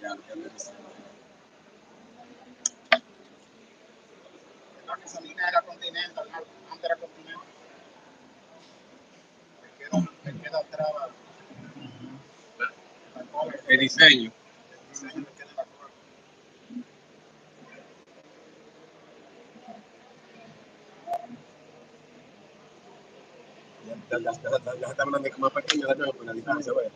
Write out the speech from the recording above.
La gasolina era Continental, antes era Continental. Me queda atrás la cola. El diseño. El diseño me queda la cola. Ya está hablando como pequeño la distancia, güey.